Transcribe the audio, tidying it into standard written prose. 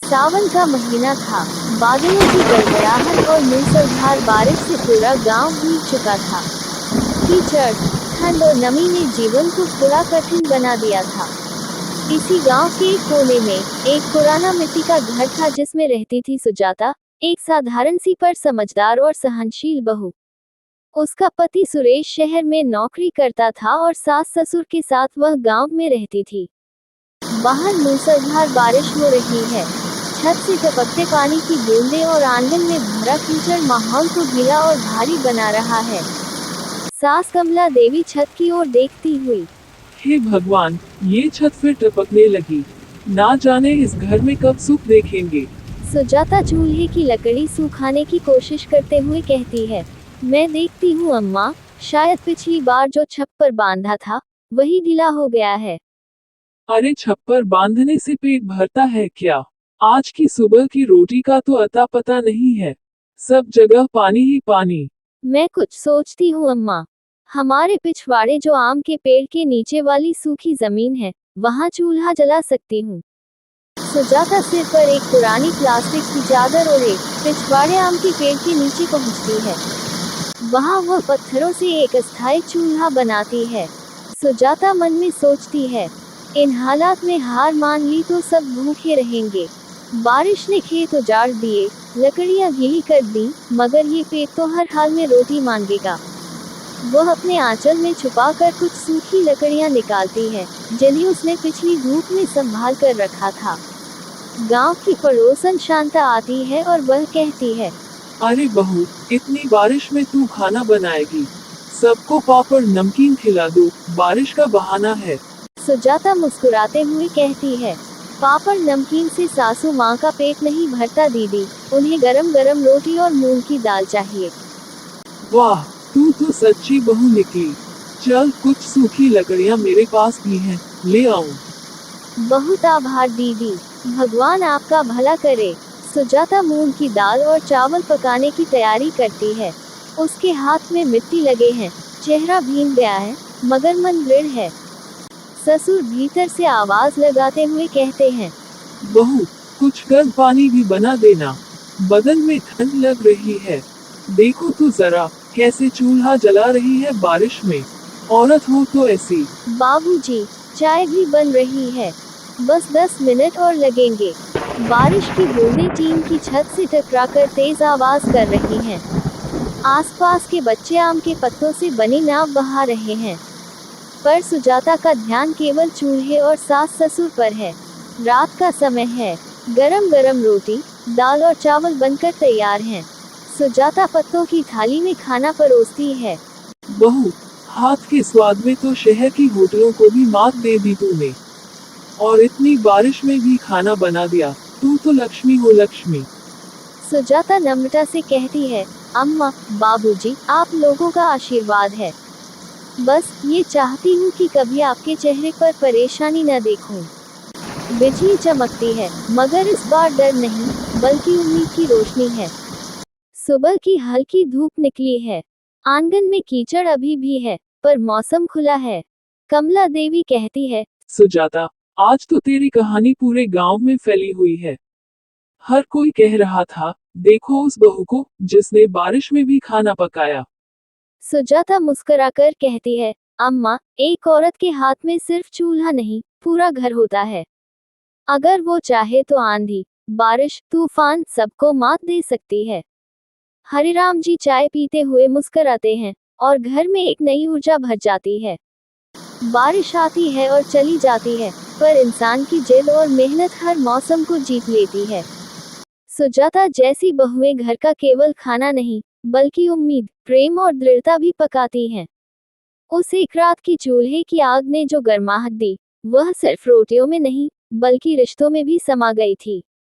सावन का महीना था। बादलों की गड़गड़ाहट और मूसलाधार बारिश से पूरा गांव भीग चुका था। कीचड़, ठंड और नमी ने जीवन को थोड़ा कठिन बना दिया था। इसी गांव के एक कोने में एक पुराना मिट्टी का घर था जिसमें रहती थी सुजाता, एक साधारण सी पर समझदार और सहनशील बहू। उसका पति सुरेश शहर में नौकरी करता था और सास ससुर के साथ वह गांव में रहती थी। बाहर मूसलाधार बारिश हो रही है। छत से टपकते पानी की बूंदें और आंगन में भरा कीचड़ माहौल को गीला और भारी बना रहा है। सास कमला देवी छत की ओर देखती हुई, हे भगवान, ये छत फिर टपकने लगी। ना जाने इस घर में कब सुख देखेंगे। सुजाता चूल्हे की लकड़ी सुखाने की कोशिश करते हुए कहती है, मैं देखती हूँ अम्मा, शायद पिछली बार जो छप्पर बांधा था वही ढीला हो गया है। अरे छप्पर बांधने से पेट भरता है क्या? आज की सुबह की रोटी का तो अता पता नहीं है। सब जगह पानी ही पानी। मैं कुछ सोचती हूँ अम्मा, हमारे पिछवाड़े जो आम के पेड़ के नीचे वाली सूखी जमीन है, वहाँ चूल्हा जला सकती हूँ। सुजाता सिर पर एक पुरानी प्लास्टिक की चादर ओढ़े पिछवाड़े आम के पेड़ के नीचे पहुँचती है। वहाँ वह पत्थरों से एक अस्थायी चूल्हा बनाती है। सुजाता मन में सोचती है, इन हालात में हार मान ली तो सब भूखे रहेंगे। बारिश ने खेत उजाड़ दिए, लकड़ियाँ गीली कर दी, मगर ये पेट तो हर हाल में रोटी मांगेगा। वह अपने आंचल में छुपाकर कुछ सूखी लकड़ियाँ निकालती है, जिन्हें उसने पिछली धूप में संभाल कर रखा था। गांव की पड़ोसन शांता आती है और वह कहती है, अरे बहू, इतनी बारिश में तू खाना बनाएगी? सबको पापड़ नमकीन खिला दो, बारिश का बहाना है। सुजाता मुस्कुराते हुए कहती है, पापड़ नमकीन से सासू माँ का पेट नहीं भरता दीदी, उन्हें गरम गरम रोटी और मूंग की दाल चाहिए। वाह, तू तो सच्ची बहू निकली। चल, कुछ सूखी लकड़ियाँ मेरे पास भी हैं, ले आऊं। बहुत आभार दीदी, भगवान आपका भला करे। सुजाता मूंग की दाल और चावल पकाने की तैयारी करती है। उसके हाथ में मिट्टी लगे हैं, चेहरा भीग गया है, मगर मन दृढ़ है। ससुर भीतर से आवाज लगाते हुए कहते हैं, बहू, कुछ गर्म पानी भी बना देना। बदन में ठंड लग रही है। देखो तो जरा, कैसे चूल्हा जला रही है बारिश में। औरत हो तो ऐसी। बाबूजी, चाय भी बन रही है, बस 10 मिनट और लगेंगे। बारिश की बूंदें टीन की छत से टकराकर तेज आवाज कर रही हैं। आसपास के बच्चे आम के पत्तों से बनी नाव बहा रहे हैं, पर सुजाता का ध्यान केवल चूल्हे और सास ससुर पर है। रात का समय है, गरम गरम रोटी, दाल और चावल बनकर तैयार हैं। सुजाता पत्तों की थाली में खाना परोसती है। बहू, हाथ के स्वाद में तो शहर की होटलों को भी मात दे दी तूने। और इतनी बारिश में भी खाना बना दिया। तू तो लक्ष्मी हो, लक्ष्मी। सुजाता नम्रता से कहती है, अम्मा, बाबूजी, आप लोगों का आशीर्वाद है। बस ये चाहती हूँ कि कभी आपके चेहरे पर परेशानी न देखूं। बिजली चमकती है, मगर इस बार डर नहीं, बल्कि उम्मीद की रोशनी है। सुबह की हल्की धूप निकली है। आंगन में कीचड़ अभी भी है, पर मौसम खुला है। कमला देवी कहती है, सुजाता, आज तो तेरी कहानी पूरे गांव में फैली हुई है। हर कोई कह रहा था, देखो उस बहू को, जिसने बारिश में भी खाना पकाया। सुजाता मुस्कुराकर कहती है, अम्मा, एक औरत के हाथ में सिर्फ चूल्हा नहीं, पूरा घर होता है। अगर वो चाहे तो आंधी, बारिश, तूफान सबको मात दे सकती है। हरिराम जी चाय पीते हुए मुस्कुराते हैं, और घर में एक नई ऊर्जा भर जाती है। बारिश आती है और चली जाती है, पर इंसान की जिद और मेहनत हर मौसम को जीत लेती है। सुजाता जैसी बहुएं घर का केवल खाना नहीं, बल्कि उम्मीद, प्रेम और दृढ़ता भी पकाती हैं। उस एक रात की चूल्हे की आग ने जो गर्माहट दी, वह सिर्फ रोटियों में नहीं, बल्कि रिश्तों में भी समा गई थी।